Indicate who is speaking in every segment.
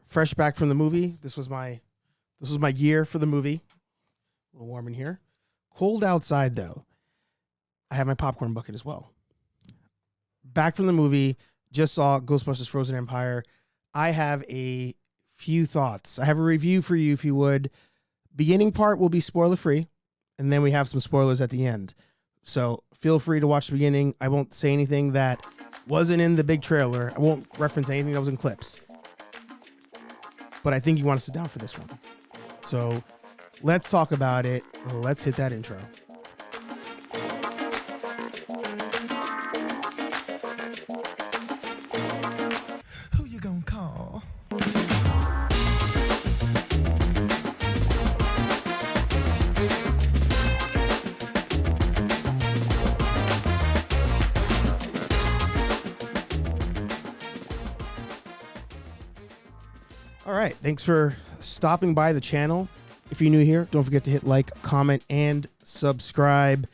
Speaker 1: fresh back from the movie. This was my gear for the movie. A little warm in here. Cold outside though. I have my popcorn bucket as well. Back from the movie, just saw Ghostbusters Frozen Empire. I have a few thoughts. I have a review for you if you would. Beginning part will be spoiler free, and then we have some spoilers at the end. So feel free to watch the beginning. I won't say anything that wasn't in the big trailer. I won't reference anything that was in clips. But I think you want to sit down for this one. So let's talk about it. Let's hit that intro.
Speaker 2: Who you gonna call?
Speaker 1: All right. Thanks for stopping by the channel. If you're new here, don't forget to hit like, comment, and subscribe.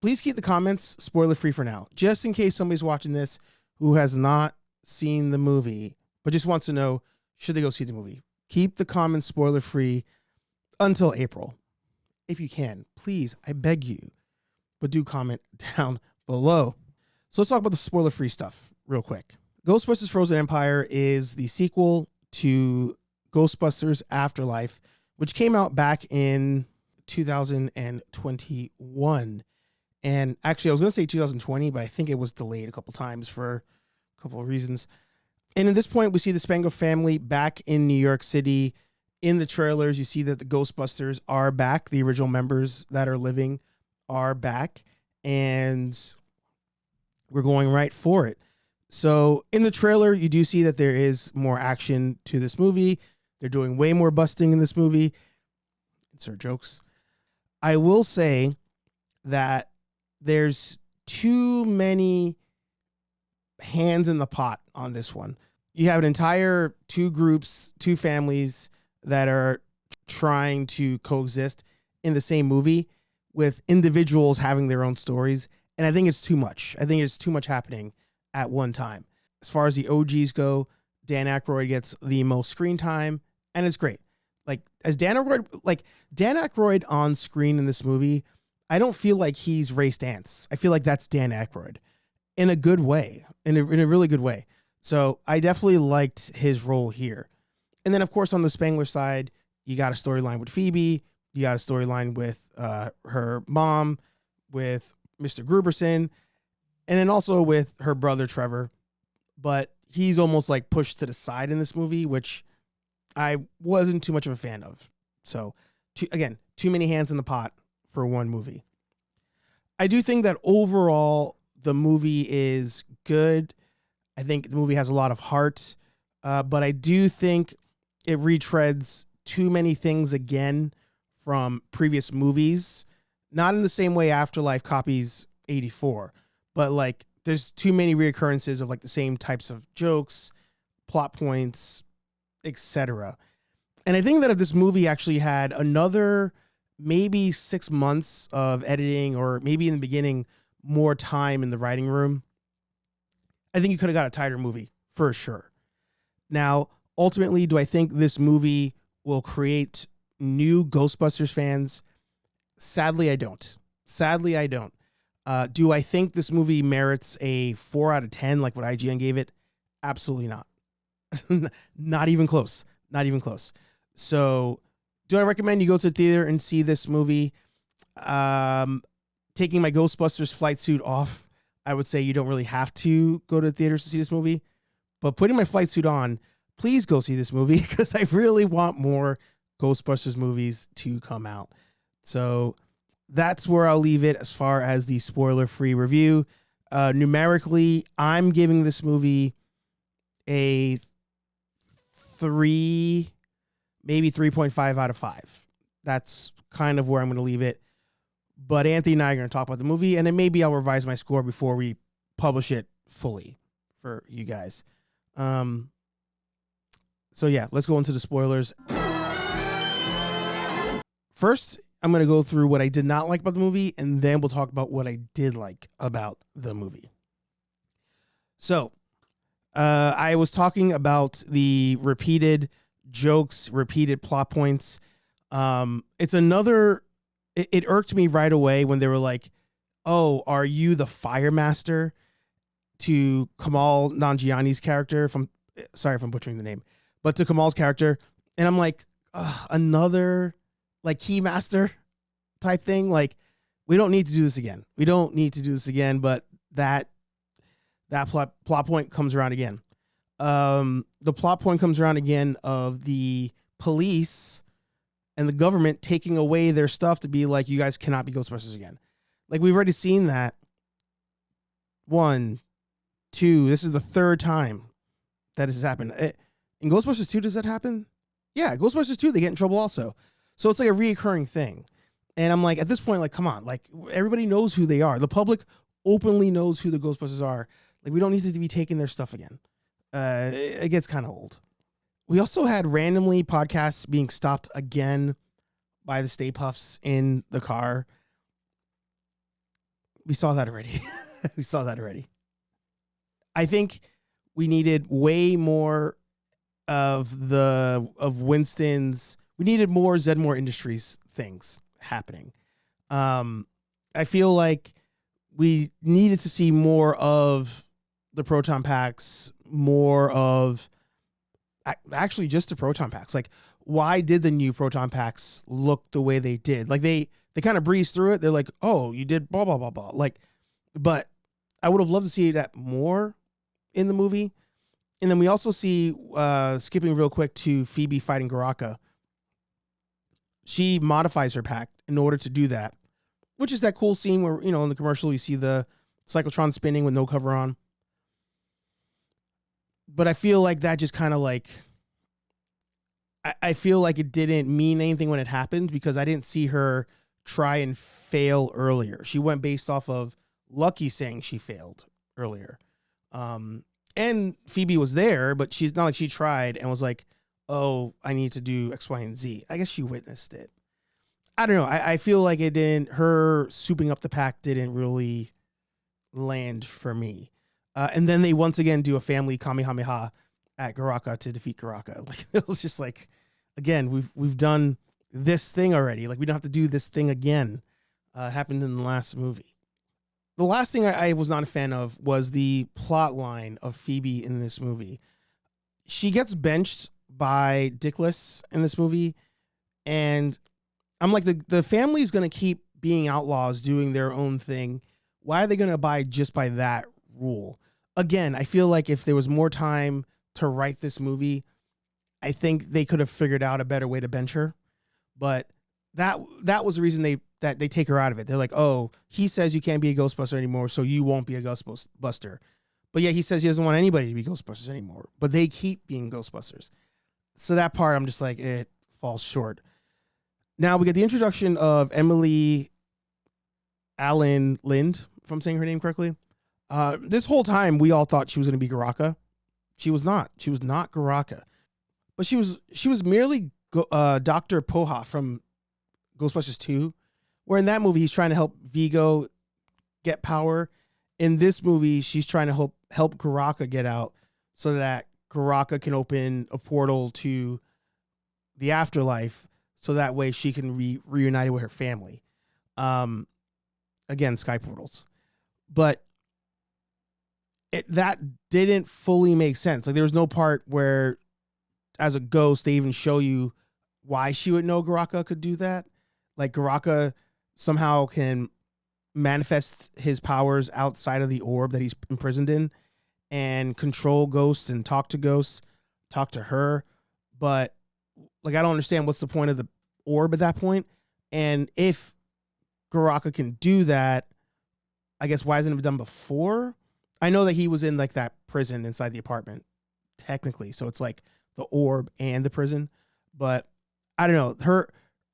Speaker 1: Please keep the comments spoiler-free for now, just in case somebody's watching this who has not seen the movie, but just wants to know, should they go see the movie? Keep the comments spoiler-free until April. If you can, please, I beg you, but do comment down below. So let's talk about the spoiler-free stuff real quick. Ghostbusters Frozen Empire is the sequel to Ghostbusters Afterlife, which came out back in 2021. And actually, I was going to say 2020, but I think it was delayed a couple times for a couple of reasons. And at this point, we see the Spangler family back in New York City. In the trailers, you see that the Ghostbusters are back. The original members that are living are back. And we're going right for it. So in the trailer, you do see that there is more action to this movie. They're doing way more busting in this movie. Insert jokes. I will say that there's too many hands in the pot on this one. You have an entire two groups, two families that are trying to coexist in the same movie with individuals having their own stories. And I think it's too much. I think it's too much happening at one time. As far as the OGs go, Dan Aykroyd gets the most screen time, and it's great. Like Dan Aykroyd on screen in this movie, I don't feel like he's Ray Stantz. I feel like that's Dan Aykroyd in a good way, in a really good way. So I definitely liked his role here. And then, of course, on the Spangler side, you got a storyline with Phoebe. You got a storyline with her mom, with Mr. Gruberson, and then also with her brother, Trevor. But he's almost like pushed to the side in this movie, which I wasn't too much of a fan of. So, too many hands in the pot for one movie. I do think that overall, the movie is good. I think the movie has a lot of heart. But I do think it retreads too many things again from previous movies. Not in the same way Afterlife copies 84. But like, there's too many reoccurrences of like the same types of jokes, plot points, etc. And I think that if this movie actually had another maybe 6 months of editing, or maybe in the beginning more time in the writing room, I think you could have got a tighter movie for sure. Now, ultimately, do I think this movie will create new Ghostbusters fans? Sadly, I don't. Do I think this movie merits a 4 out of 10 like what IGN gave it? Absolutely not. Not even close. So do I recommend you go to the theater and see this movie? Taking my Ghostbusters flight suit off, I would say you don't really have to go to the theaters to see this movie. But putting my flight suit on, please go see this movie, because I really want more Ghostbusters movies to come out. So that's where I'll leave it as far as the spoiler-free review. Numerically, I'm giving this movie a 3, maybe 3.5 out of 5. That's kind of where I'm going to leave it. But Anthony and I are going to talk about the movie, and then maybe I'll revise my score before we publish it fully for you guys. So yeah, let's go into the spoilers. First, I'm going to go through what I did not like about the movie, and then we'll talk about what I did like about the movie. So, I was talking about the repeated jokes, repeated plot points. It's another. It irked me right away when they were like, "Oh, are you the fire master?" to Kamal Nanjiani's character. From sorry if I'm butchering the name, but to Kamal's character, and I'm like, another like keymaster type thing. Like, we don't need to do this again. We don't need to do this again. But that plot point comes around again. The plot point comes around again of the police and the government taking away their stuff to be like, you guys cannot be Ghostbusters again. Like, we've already seen that. 1, 2. This is the third time that this has happened. In Ghostbusters 2, does that happen? Yeah, Ghostbusters 2, they get in trouble also. So it's like a reoccurring thing. And I'm like, at this point, like, come on. Like, everybody knows who they are. The public openly knows who the Ghostbusters are. Like, we don't need to be taking their stuff again. It gets kind of old. We also had randomly podcasts being stopped again by the Stay Puffs in the car. We saw that already. I think we needed way more of Winston's. We needed more Zedmore Industries things happening. I feel like we needed to see more of the proton packs, more of actually just the proton packs. Like, why did the new proton packs look the way they did? Like, they kind of breezed through it. They're like, oh, you did blah, blah, blah, blah. Like, but I would have loved to see that more in the movie. And then we also see, skipping real quick to Phoebe fighting Garaka. She modifies her pack in order to do that, which is that cool scene where, you know, in the commercial, you see the cyclotron spinning with no cover on. But I feel like that just kind of like, I feel like it didn't mean anything when it happened because I didn't see her try and fail earlier. She went based off of Lucky saying she failed earlier. And Phoebe was there, but she's not like she tried and was like, oh, I need to do X, Y, and Z. I guess she witnessed it. I don't know. I feel like her souping up the pack didn't really land for me. And then they once again do a family Kamehameha at Garaka to defeat Garaka. Like, it was just like, again, we've done this thing already. Like, we don't have to do this thing again. Happened in the last movie. The last thing I was not a fan of was the plot line of Phoebe in this movie. She gets benched by Dickless in this movie. And I'm like, the family's going to keep being outlaws, doing their own thing. Why are they going to abide just by that rule? Again, I feel like if there was more time to write this movie, I think they could have figured out a better way to bench her. But that was the reason they take her out of it. They're like, oh, he says you can't be a Ghostbuster anymore, so you won't be a Ghostbuster. But yeah, he says he doesn't want anybody to be Ghostbusters anymore. But they keep being Ghostbusters. So that part, I'm just like, it falls short. Now we get the introduction of Emily Allen Lind, if I'm saying her name correctly. This whole time, we all thought she was going to be Garaka. She was not. She was not Garaka. But she was merely Dr. Poha from Ghostbusters 2, where in that movie, he's trying to help Vigo get power. In this movie, she's trying to help Garaka get out so that Garaka can open a portal to the afterlife so that way she can reunite with her family. Again, sky portals. But that didn't fully make sense. Like, there was no part where, as a ghost, they even show you why she would know Garaka could do that. Like, Garaka somehow can manifest his powers outside of the orb that he's imprisoned in and control ghosts and talk to her. But, like, I don't understand what's the point of the orb at that point. And if Garaka can do that, I guess why hasn't it been done before? I know that he was in, like, that prison inside the apartment, technically. So it's like the orb and the prison. But I don't know.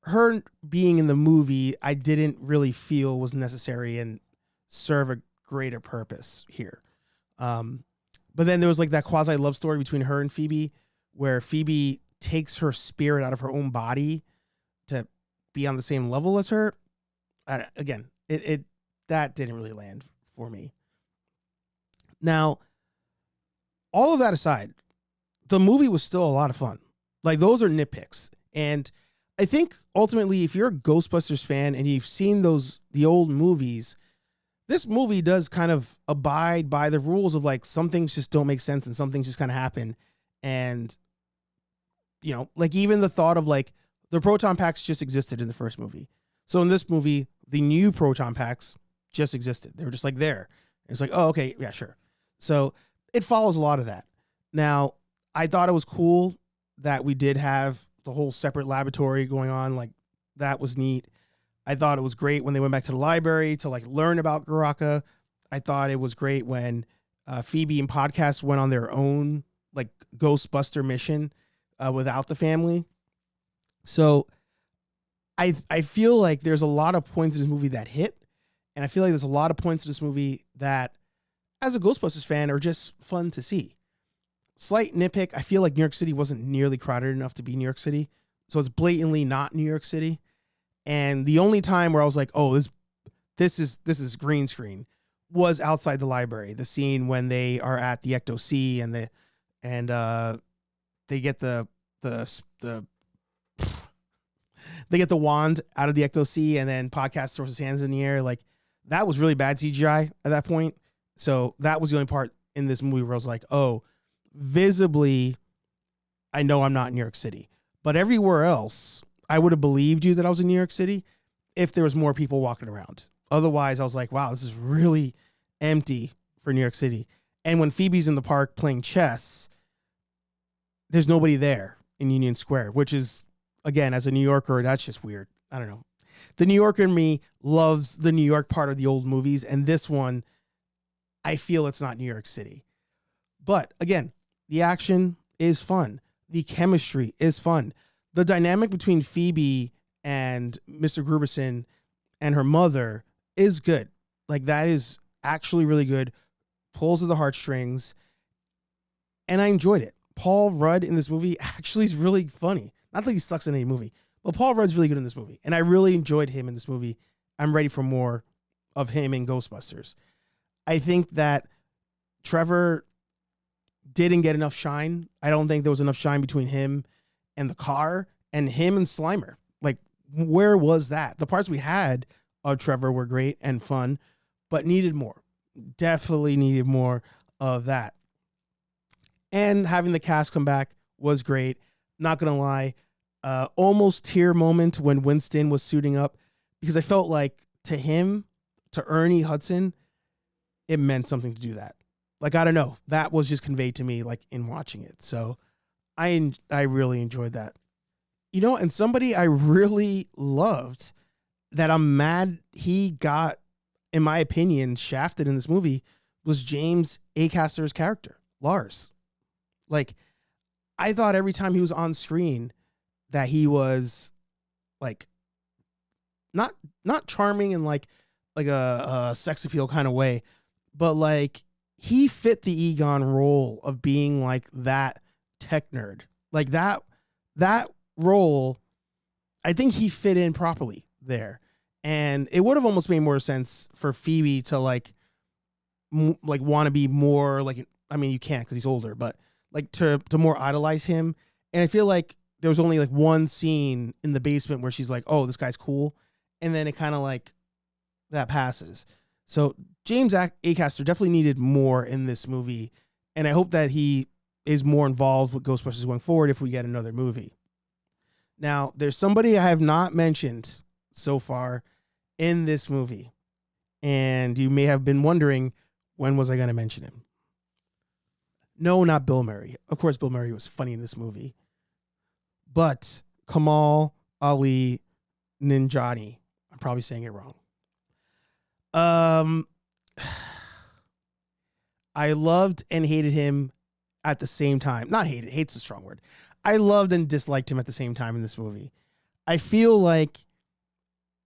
Speaker 1: Her being in the movie, I didn't really feel was necessary and serve a greater purpose here. But then there was, like, that quasi love story between her and Phoebe, where Phoebe takes her spirit out of her own body to be on the same level as her. Again, that didn't really land for me. Now, all of that aside, the movie was still a lot of fun. Like, those are nitpicks. And I think ultimately, if you're a Ghostbusters fan and you've seen the old movies, this movie does kind of abide by the rules of like some things just don't make sense and some things just kind of happen. And, you know, like even the thought of like the proton packs just existed in the first movie. So in this movie, the new proton packs just existed. They were just like there. It's like, oh, okay, yeah, sure. So it follows a lot of that. Now, I thought it was cool that we did have the whole separate laboratory going on. Like, that was neat. I thought it was great when they went back to the library to like learn about Garaka. I thought it was great when Phoebe and Podcast went on their own like Ghostbuster mission without the family. So I feel like there's a lot of points in this movie that hit. And I feel like there's a lot of points in this movie that, as a Ghostbusters fan, are just fun to see. Slight nitpick, I feel like New York City wasn't nearly crowded enough to be New York City. So it's blatantly not New York City. And the only time where I was like, oh, this is green screen was outside the library. The scene when they are at the Ecto-C and they get the they get the wand out of the Ecto-C and then Podcast throws his hands in the air. Like, that was really bad CGI at that point. So that was the only part in this movie where I was like, oh, visibly, I know I'm not in New York City. But everywhere else, I would have believed you that I was in New York City if there was more people walking around. Otherwise, I was like, wow, this is really empty for New York City. And when Phoebe's in the park playing chess, there's nobody there in Union Square, which is, again, as a New Yorker, that's just weird. I don't know. The New Yorker in me loves the New York part of the old movies. And this one, I feel it's not New York City. But again, the action is fun. The chemistry is fun. The dynamic between Phoebe and Mr. Gruberson and her mother is good. Like, that is actually really good. Pulls at the heartstrings. And I enjoyed it. Paul Rudd in this movie actually is really funny. Not that he sucks in any movie, but Paul Rudd's really good in this movie. And I really enjoyed him in this movie. I'm ready for more of him in Ghostbusters. I think that Trevor didn't get enough shine. I don't think there was enough shine between him and the car and him and Slimer. Like, where was that? The parts we had of Trevor were great and fun, but needed more. Definitely needed more of that. And having the cast come back was great. Not going to lie. Almost tear moment when Winston was suiting up, because I felt like to him, to Ernie Hudson, it meant something to do that. Like, I don't know. That was just conveyed to me like in watching it. So I really enjoyed that. You know, and somebody I really loved that I'm mad he got, in my opinion, shafted in this movie was James Acaster's character, Lars. Like, I thought every time he was on screen that he was like not charming in like a sex appeal kind of way, but like he fit the Egon role of being like that tech nerd. Like that role, I think he fit in properly there. And it would have almost made more sense for Phoebe to like want to be more like, I mean, you can't because he's older, but like to more idolize him. And I feel like there was only like one scene in the basement where she's like, oh, this guy's cool. And then it kind of like that passes. So James Acaster definitely needed more in this movie. And I hope that he is more involved with Ghostbusters going forward if we get another movie. Now, there's somebody I have not mentioned so far in this movie. And you may have been wondering, when was I going to mention him? No, not Bill Murray. Of course, Bill Murray was funny in this movie. But Kamal Ali Ninjani. I'm probably saying it wrong. I loved and hated him at the same time. Not hated. Hate's a strong word. I loved and disliked him at the same time in this movie. I feel like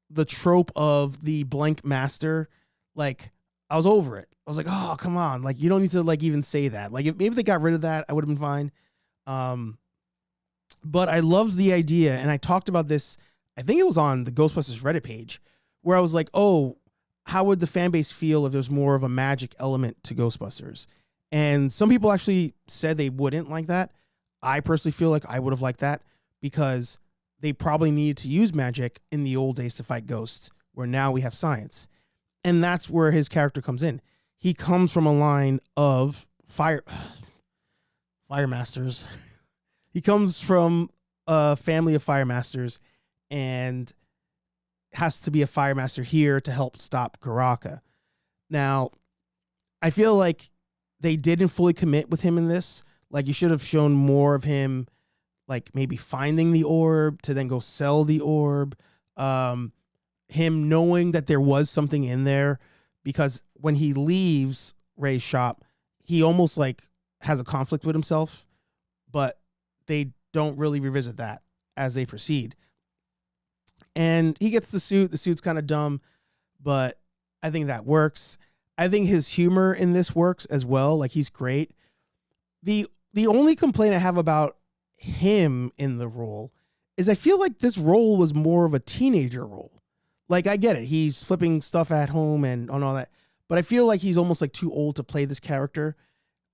Speaker 1: the trope of the blank master, like, I was over it. I was like, oh, come on. Like, you don't need to like even say that. Like, if maybe they got rid of that, I would have been fine. But I loved the idea. And I talked about this, I think it was on the Ghostbusters Reddit page, where I was like, oh, how would the fan base feel if there's more of a magic element to Ghostbusters? And some people actually said they wouldn't like that. I personally feel like I would have liked that because they probably needed to use magic in the old days to fight ghosts, where now we have science. And that's where his character comes in. He comes from a line of fire masters. He comes from a family of fire masters and has to be a fire master here to help stop Garaka. Now, I feel like they didn't fully commit with him in this. Like, you should have shown more of him, like maybe finding the orb to then go sell the orb. Him knowing that there was something in there, because when he leaves Ray's shop, he almost like has a conflict with himself, but they don't really revisit that as they proceed. And he gets the suit. The suit's kind of dumb, but I think that works. I think his humor in this works as well. Like, he's great. The only complaint I have about him in the role is I feel like this role was more of a teenager role. Like, I get it. He's flipping stuff at home and on all that, but I feel like he's almost like too old to play this character.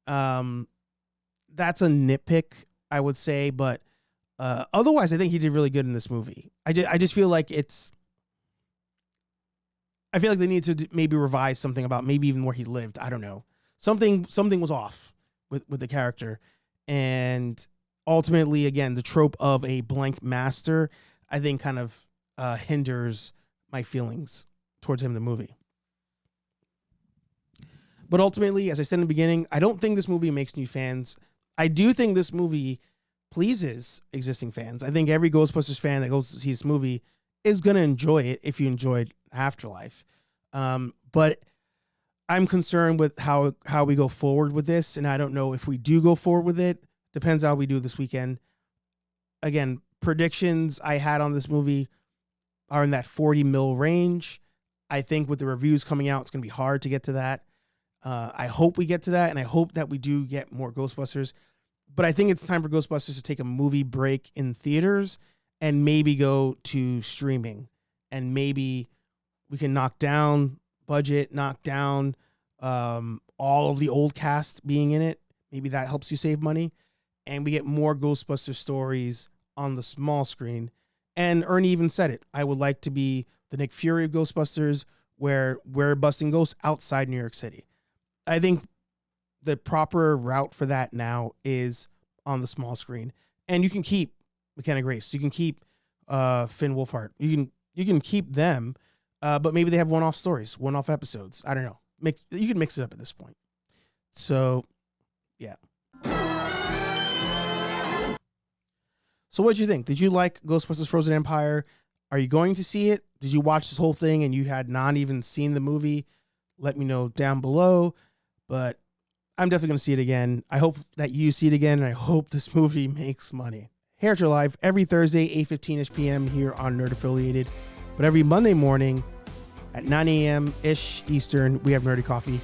Speaker 1: That's a nitpick, I would say, but otherwise, I think he did really good in this movie. I just feel like I feel like they need to maybe revise something about maybe even where he lived. I don't know. Something was off with the character. And ultimately, again, the trope of a blank master, I think kind of hinders my feelings towards him in the movie. But ultimately, as I said in the beginning, I don't think this movie makes new fans. I do think this movie pleases existing fans. I think every Ghostbusters fan that goes to see this movie is going to enjoy it if you enjoyed Afterlife. But I'm concerned with how we go forward with this, and I don't know if we do go forward with it. Depends how we do this weekend. Again, predictions I had on this movie are in that 40 mil range. I think with the reviews coming out, it's going to be hard to get to that. I hope we get to that, and I hope that we do get more Ghostbusters. But I think it's time for Ghostbusters to take a movie break in theaters and maybe go to streaming. And maybe we can knock down budget, knock down all of the old cast being in it. Maybe that helps you save money. And we get more Ghostbuster stories on the small screen. And Ernie even said it. I would like to be the Nick Fury of Ghostbusters, where we're busting ghosts outside New York City. I think the proper route for that now is on the small screen. And you can keep McKenna Grace. You can keep Finn Wolfhard. You can keep them, but maybe they have one-off stories, one-off episodes. I don't know. You can mix it up at this point. So, yeah. So what did you think? Did you like Ghostbusters Frozen Empire? Are you going to see it? Did you watch this whole thing and you had not even seen the movie? Let me know down below. But I'm definitely going to see it again. I hope that you see it again, and I hope this movie makes money. Heritage Live every Thursday, 8:15-ish p.m. here on Nerd Affiliated. But every Monday morning at 9 a.m.-ish Eastern, we have Nerdy Coffee.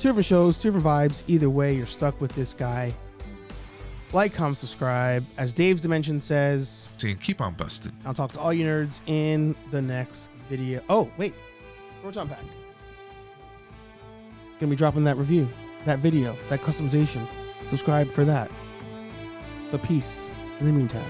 Speaker 1: 2 different shows, 2 different vibes. Either way, you're stuck with this guy. Like, comment, subscribe. As Dave's Dimension says,
Speaker 3: Saying keep on busted.
Speaker 1: I'll talk to all you nerds in the next video. Oh, wait. Proton Pack. Gonna be dropping that review, that video, that customization. Subscribe for that. But peace in the meantime.